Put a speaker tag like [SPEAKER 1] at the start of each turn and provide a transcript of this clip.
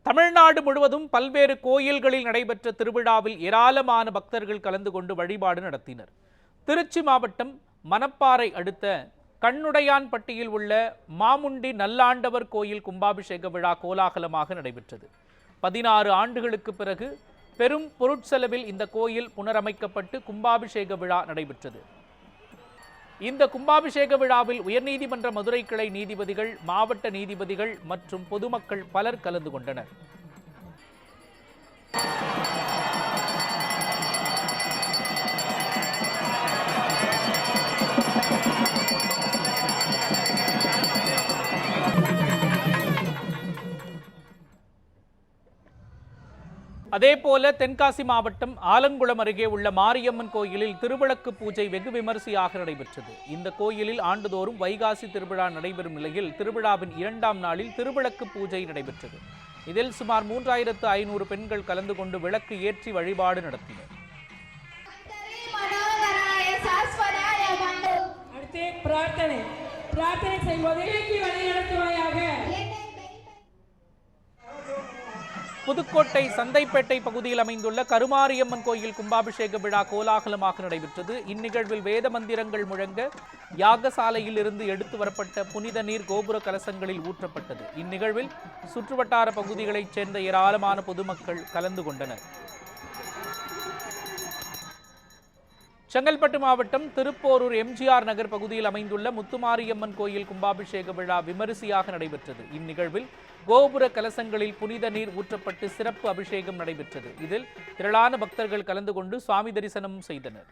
[SPEAKER 1] தமிழ்நாடு முழுவதும் பல்வேறு கோயில்களில் நடைபெற்ற திருவிழாவில் ஏராளமான பக்தர்கள் கலந்து கொண்டு வழிபாடு நடத்தினர். திருச்சி மாவட்டம் மணப்பாறை அடுத்த கண்ணுடையான்பட்டியில் உள்ள மாமுண்டி நல்லாண்டவர் கோயில் கும்பாபிஷேக விழா கோலாகலமாக நடைபெற்றது. 16 ஆண்டுகளுக்கு பிறகு பெரும் பொருட்செலவில் இந்த கோயில் புனரமைக்கப்பட்டு கும்பாபிஷேக விழா நடைபெற்றது. இந்த கும்பாபிஷேக விழாவில் உயர்நீதிமன்ற மதுரை கிளை நீதிபதிகள், மாவட்ட நீதிபதிகள் மற்றும் பொதுமக்கள் பலர் கலந்து கொண்டனர். அதேபோல தென்காசி மாவட்டம் ஆலங்குளம் அருகே உள்ள மாரியம்மன் கோயிலில் திருவிளக்கு பூஜை வெகு விமரிசையாக நடைபெற்றது. இந்த கோயிலில் ஆண்டுதோறும் வைகாசி திருவிழா நடைபெறும் நிலையில் திருவிழாவின் 2ஆம் நாளில் திருவிளக்கு பூஜை நடைபெற்றது. இதில் சுமார் 3500 பெண்கள் கலந்து கொண்டு விளக்கு ஏற்றி வழிபாடு நடத்தினர். புதுக்கோட்டை சந்தைப்பேட்டை பகுதியில் அமைந்துள்ள கருமாரியம்மன் கோயில் கும்பாபிஷேக விழா கோலாகலமாக நடைபெற்றது. இந்நிகழ்வில் வேத மந்திரங்கள் முழங்க யாகசாலையில் இருந்து எடுத்து வரப்பட்ட புனித நீர் கோபுர கலசங்களில் ஊற்றப்பட்டது. இந்நிகழ்வில் சுற்றுவட்டார பகுதிகளைச் சேர்ந்த ஏராளமான பொதுமக்கள் கலந்து கொண்டனர். செங்கல்பட்டு மாவட்டம் திருப்போரூர் எம்ஜிஆர் நகர் பகுதியில் அமைந்துள்ள முத்துமாரியம்மன் கோயில் கும்பாபிஷேக விழா விமரிசையாக நடைபெற்றது. இந்நிகழ்வில் கோபுர கலசங்களில் புனித நீர் ஊற்றப்பட்டு சிறப்பு அபிஷேகம் நடைபெற்றது. இதில் திரளான பக்தர்கள் கலந்து கொண்டு சுவாமி தரிசனம் செய்தனர்.